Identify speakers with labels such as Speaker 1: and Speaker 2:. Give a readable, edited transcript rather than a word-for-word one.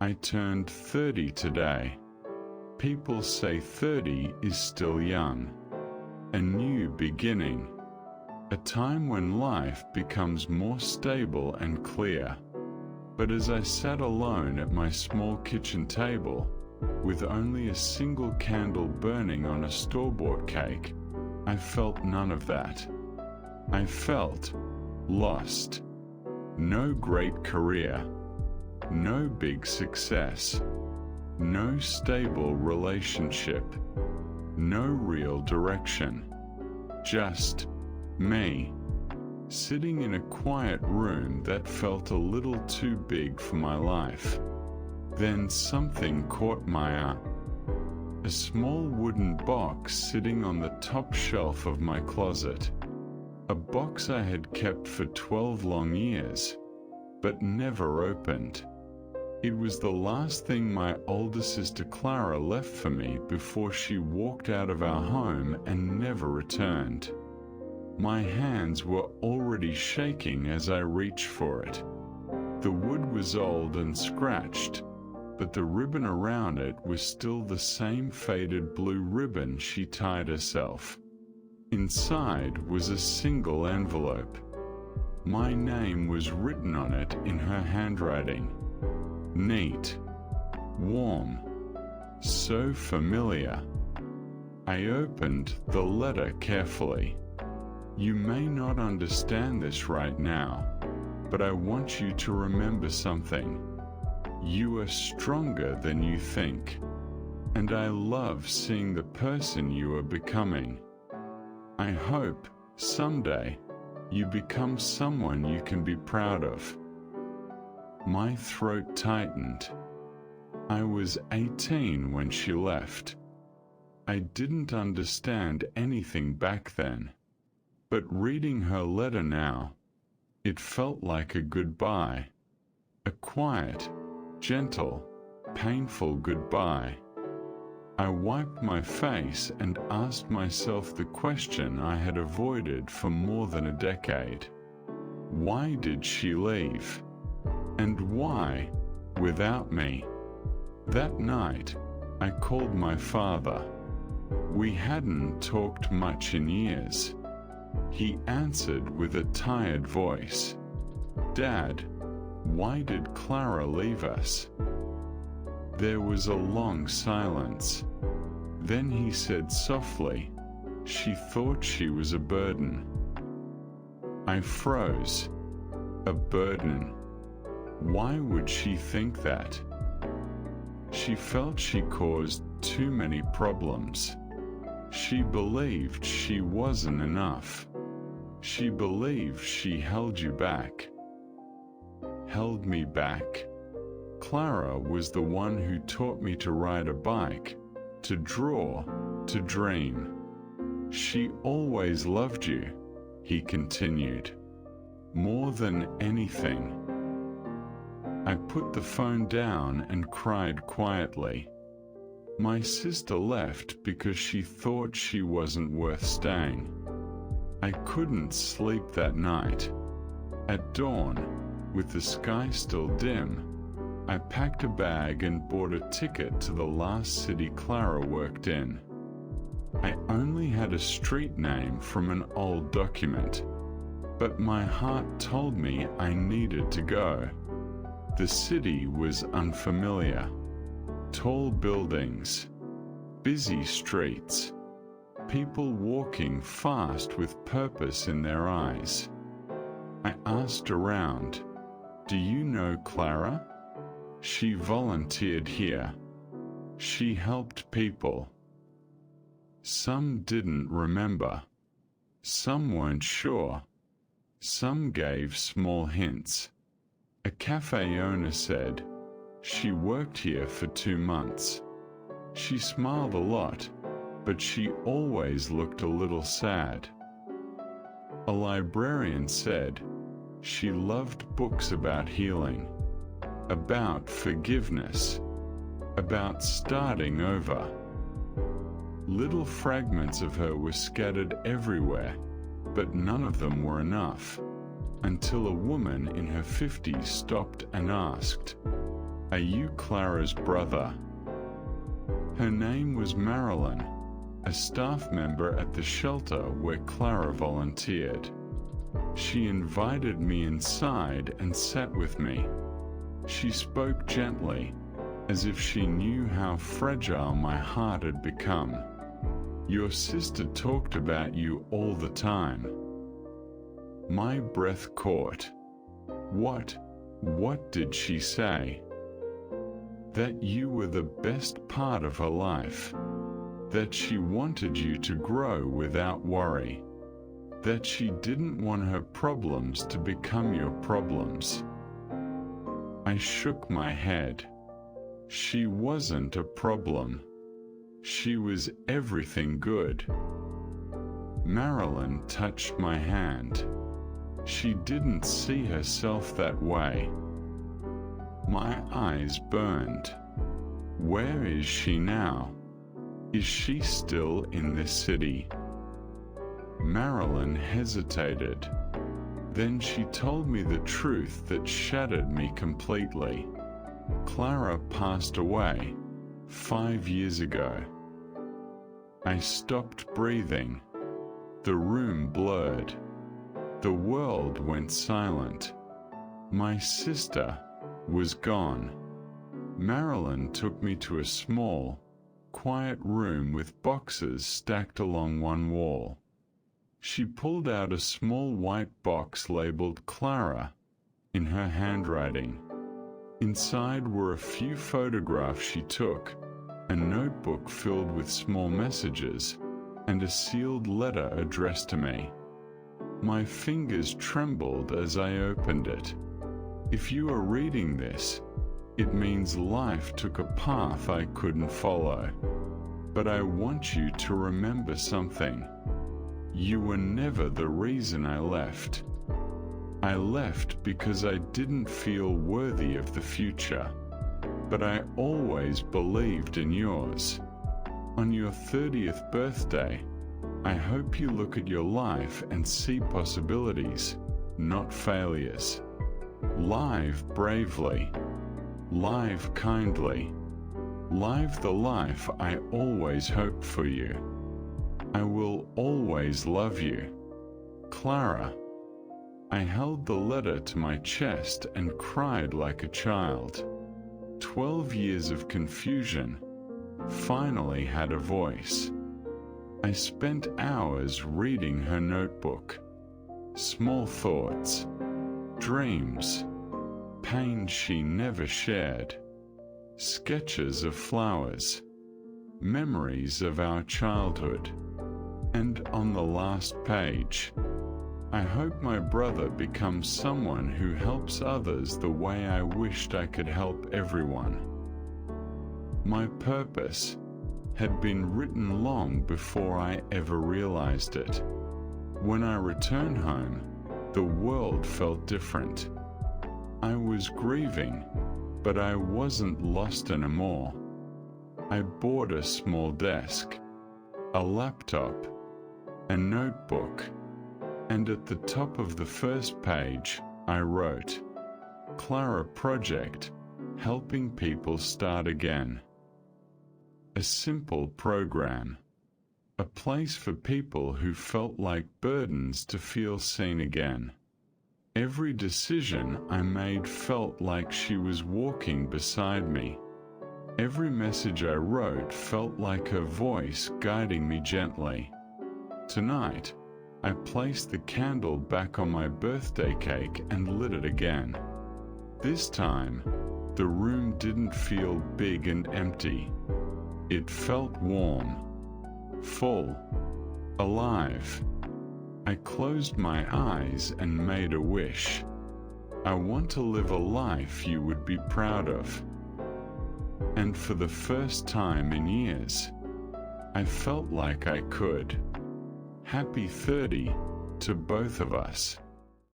Speaker 1: I turned 30 today. People say 30 is still young. A new beginning. A time when life becomes more stable and clear. But as I sat alone at my small kitchen table, with only a single candle burning on a store-bought cake, I felt none of that. I felt lost. No great career. No big success. No stable relationship. No real direction. Just me, sitting in a quiet room that felt a little too big for my life. Then something caught my eye. A small wooden box sitting on the top shelf of my closet. A box I had kept for 12 long years, but never opened. It was the last thing my older sister Clara left for me before she walked out of our home and never returned. My hands were already shaking as I reached for it. The wood was old and scratched, but the ribbon around it was still the same faded blue ribbon she tied herself. Inside was a single envelope. My name was written on it in her handwriting. Neat, warm, so familiar. I opened the letter carefully. You may not understand this right now, but I want you to remember something. You are stronger than you think, and I love seeing the person you are becoming. I hope, someday, you become someone you can be proud of. My throat tightened. I was 18 when she left. I didn't understand anything back then, but reading her letter now, it felt like a goodbye. A quiet, gentle, painful goodbye. I wiped my face and asked myself the question I had avoided for more than a decade. Why did she leave? And why, without me? That night, I called my father. We hadn't talked much in years. He answered with a tired voice. Dad, why did Clara leave us? There was a long silence. Then he said softly, she thought she was a burden. I froze. A burden. Why would she think that? She felt she caused too many problems. She believed she wasn't enough. She believed she held you back. Held me back? Clara was the one who taught me to ride a bike, to draw, to dream. She always loved you, he continued, more than anything. I put the phone down and cried quietly. My sister left because she thought she wasn't worth staying. I couldn't sleep that night. At dawn, with the sky still dim, I packed a bag and bought a ticket to the last city Clara worked in. I only had a street name from an old document, but my heart told me I needed to go. The city was unfamiliar. Tall buildings, busy streets, people walking fast with purpose in their eyes. I asked around, "Do you know Clara?" She volunteered here. She helped people. Some didn't remember. Some weren't sure. Some gave small hints. A cafe owner said, she worked here for 2 months. She smiled a lot, but she always looked a little sad. A librarian said, she loved books about healing, about forgiveness, about starting over. Little fragments of her were scattered everywhere, but none of them were enough, until a woman in her 50s stopped and asked, Are you Clara's brother? Her name was Marilyn, a staff member at the shelter where Clara volunteered. She invited me inside and sat with me. She spoke gently, as if she knew how fragile my heart had become. Your sister talked about you all the time. My breath caught. What did she say? That you were the best part of her life. That she wanted you to grow without worry. That she didn't want her problems to become your problems. I shook my head. She wasn't a problem. She was everything good. Marilyn touched my hand. She didn't see herself that way. My eyes burned. Where is she now? Is she still in this city? Marilyn hesitated. Then she told me the truth that shattered me completely. Clara passed away 5 years ago. I stopped breathing. The room blurred. The world went silent. My sister was gone. Marilyn took me to a small, quiet room with boxes stacked along one wall. She pulled out a small white box labeled Clara in her handwriting. Inside were a few photographs she took, a notebook filled with small messages, and a sealed letter addressed to me. My fingers trembled as I opened it. If you are reading this, it means life took a path I couldn't follow. But I want you to remember something. You were never the reason I left. I left because I didn't feel worthy of the future, but I always believed in yours. On your 30th birthday, I hope you look at your life and see possibilities, not failures. Live bravely. Live kindly. Live the life I always hoped for you. I will always love you. Clara. I held the letter to my chest and cried like a child. 12 years of confusion finally had a voice. I spent hours reading her notebook. Small thoughts, dreams, pain she never shared, sketches of flowers, memories of our childhood. And on the last page, I hope my brother becomes someone who helps others the way I wished I could help everyone. My purpose had been written long before I ever realized it. When I returned home, the world felt different. I was grieving, but I wasn't lost anymore. I bought a small desk, a laptop, a notebook, and at the top of the first page, I wrote, Clara Project, helping people start again. A simple program, a place for people who felt like burdens to feel seen again. Every decision I made felt like she was walking beside me. Every message I wrote felt like her voice guiding me gently. Tonight, I placed the candle back on my birthday cake and lit it again. This time, the room didn't feel big and empty. It felt warm, full, alive. I closed my eyes and made a wish. I want to live a life you would be proud of. And for the first time in years, I felt like I could. Happy 30 to both of us.